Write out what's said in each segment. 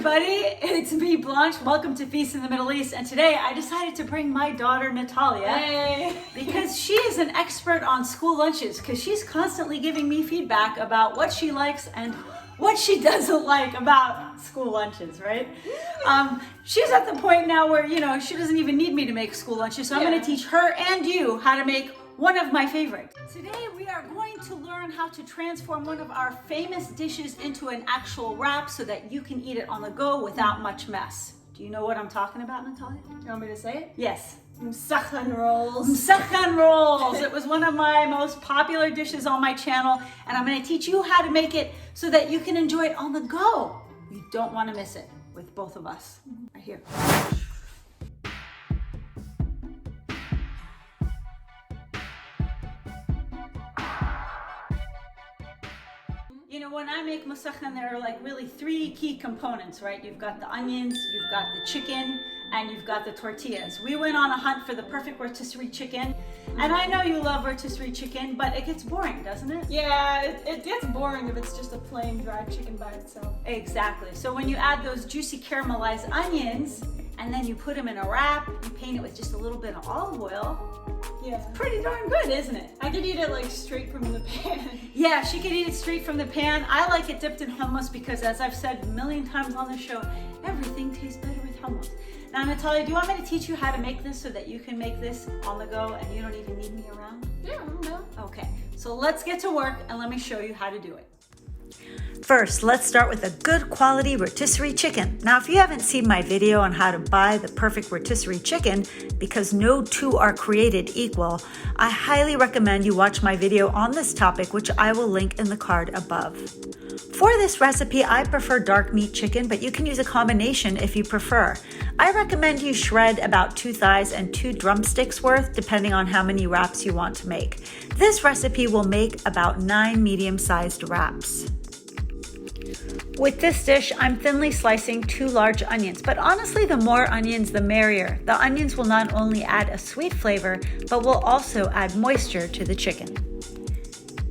everybody, it's me, Blanche. Welcome to Feast in the Middle East. And today I decided to bring my daughter, Natalia, because she is an expert on school lunches, because she's constantly giving me feedback about what she likes and what she doesn't like about school lunches, right? She's at the point now where, you know, she doesn't even need me to make school lunches, so I'm going to teach her and you how to make one of my favorites. Today we are going to learn how to transform one of our famous dishes into an actual wrap so that you can eat it on the go without much mess. Do you know what I'm talking about, Natalia? Do you want me to say it? Yes. Musakhan Rolls. Musakhan Rolls. It was one of my most popular dishes on my channel, and I'm going to teach you how to make it so that you can enjoy it on the go. You don't want to miss it with both of us. Right here. You know, when I make musakhan, there are like really three key components, right? You've got the onions, you've got the chicken, and you've got the tortillas. We went on a hunt for the perfect rotisserie chicken, and I know you love rotisserie chicken, but it gets boring, doesn't it? Yeah, it gets boring if it's just a plain dry chicken by itself. Exactly. So when you add those juicy caramelized onions, and then you put them in a wrap, you paint it with just a little bit of olive oil, yeah, it's pretty darn good, isn't it? I could eat it like straight from the pan. Yeah, she could eat it straight from the pan. I like it dipped in hummus because, as I've said a million times on the show, everything tastes better with hummus. Now, Natalia, do you want me to teach you how to make this so that you can make this on the go and you don't even need me around? Yeah, no. Okay, so let's get to work and let me show you how to do it. First, let's start with a good quality rotisserie chicken. Now, if you haven't seen my video on how to buy the perfect rotisserie chicken, because no two are created equal, I highly recommend you watch my video on this topic, which I will link in the card above. For this recipe, I prefer dark meat chicken, but you can use a combination if you prefer. I recommend you shred about 2 thighs and 2 drumsticks worth, depending on how many wraps you want to make. This recipe will make about 9 medium-sized wraps. With this dish, I'm thinly slicing 2 large onions, but honestly, the more onions, the merrier. The onions will not only add a sweet flavor, but will also add moisture to the chicken.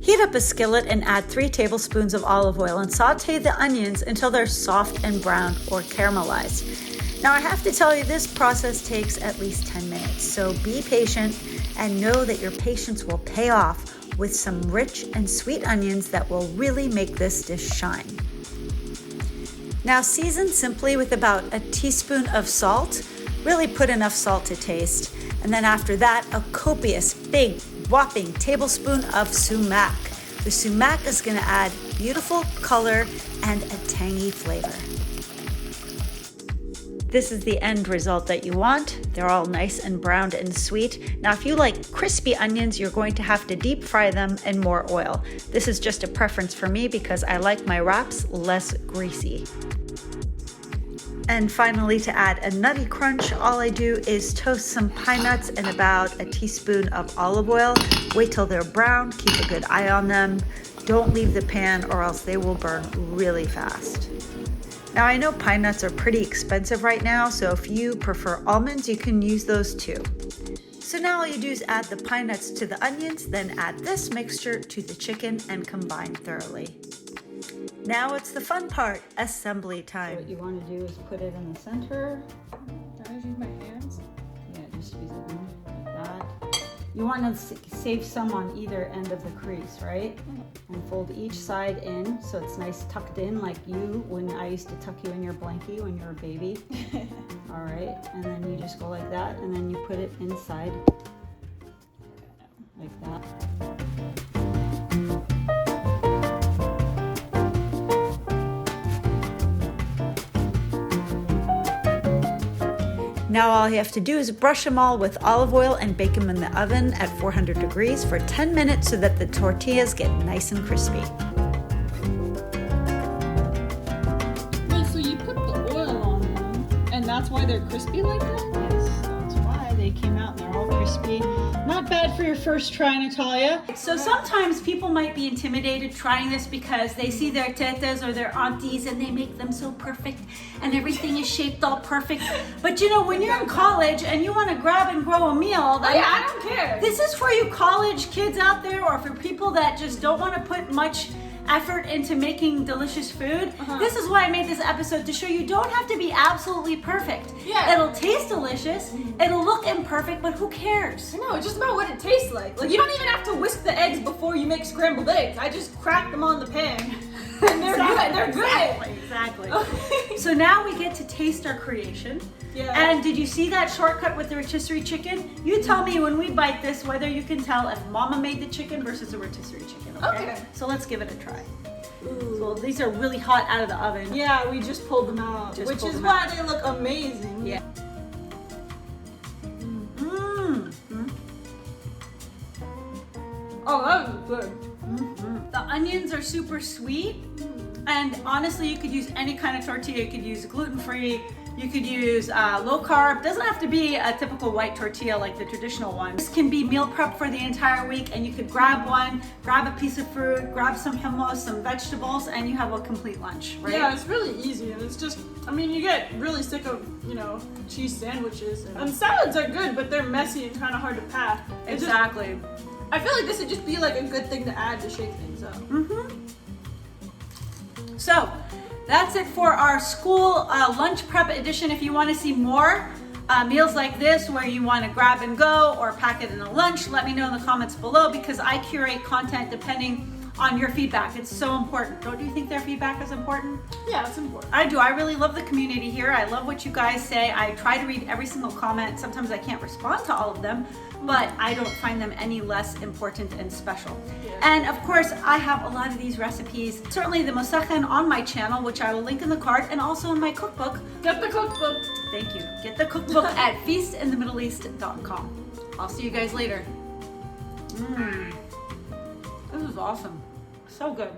Heat up a skillet and add 3 tablespoons of olive oil and saute the onions until they're soft and browned or caramelized. Now, I have to tell you, this process takes at least 10 minutes, so be patient and know that your patience will pay off with some rich and sweet onions that will really make this dish shine. Now, season simply with about a teaspoon of salt. Really put enough salt to taste. And then after that, a copious, big, whopping tablespoon of sumac. The sumac is going to add beautiful color and a tangy flavor. This is the end result that you want. They're all nice and browned and sweet. Now, if you like crispy onions, you're going to have to deep fry them in more oil. This is just a preference for me because I like my wraps less greasy. And finally, to add a nutty crunch, all I do is toast some pine nuts and about a teaspoon of olive oil. Wait till they're brown, keep a good eye on them. Don't leave the pan or else they will burn really fast. Now, I know pine nuts are pretty expensive right now, so if you prefer almonds, you can use those too. So now all you do is add the pine nuts to the onions, then add this mixture to the chicken and combine thoroughly. Now it's the fun part, assembly time. What you want to do is put it in the center. Can I use my hands? Yeah, just use it like that. You want to save some on either end of the crease, right? And fold each side in so it's nice tucked in like you when I used to tuck you in your blankie when you were a baby. All right, and then you just go like that and then you put it inside like that. Now all you have to do is brush them all with olive oil and bake them in the oven at 400 degrees for 10 minutes so that the tortillas get nice and crispy. Wait, so you put the oil on them, and that's why they're crispy like that? Yes, that's why they came out and they're all crispy. Not bad for your first try, Natalia. So sometimes people might be intimidated trying this because they see their tetas or their aunties and they make them so perfect and everything is shaped all perfect. But you know, when you're in college and you want to grab and grow a meal, I don't care. This is for you college kids out there or for people that just don't want to put much effort into making delicious food. This is why I made this episode, to show you don't have to be absolutely perfect. Yeah. It'll taste delicious, it'll look imperfect, but who cares? I know, it's just about what it tastes like. Like, you don't even have to whisk the eggs before you make scrambled eggs. I just crack them on the pan. And they're good. They're good. Exactly. So now we get to taste our creation. Yeah. And did you see that shortcut with the rotisserie chicken? You tell me when we bite this whether you can tell if Mama made the chicken versus a rotisserie chicken. Okay. So let's give it a try. Ooh. So these are really hot out of the oven. Yeah, we just pulled them out, which is why they look amazing. Yeah. Oh, that was good. The onions are super sweet, and honestly, you could use any kind of tortilla. You could use gluten-free. You could use low carb. Doesn't have to be a typical white tortilla like the traditional one. This can be meal prep for the entire week, and you could grab one, grab a piece of fruit, grab some hummus, some vegetables, and you have a complete lunch, right? Yeah, it's really easy, and it's just, I mean, you get really sick of, you know, cheese sandwiches. And salads are good, but they're messy and kind of hard to pack. Exactly. I feel like this would just be like a good thing to add to shake things up. So that's it for our school lunch prep edition. If you want to see more meals like this where you want to grab and go or pack it in a lunch, let me know in the comments below, because I curate content depending on your feedback. It's so important. Don't you think their feedback is important? Yeah, it's important. I do. I really love the community here. I love what you guys say. I try to read every single comment. Sometimes I can't respond to all of them, but I don't find them any less important and special. Yeah. And of course, I have a lot of these recipes, certainly the Musakhan on my channel, which I will link in the card, and also in my cookbook. Get the cookbook. Thank you. Get the cookbook at feastinthemiddleeast.com. I'll see you guys later. This is awesome. So good.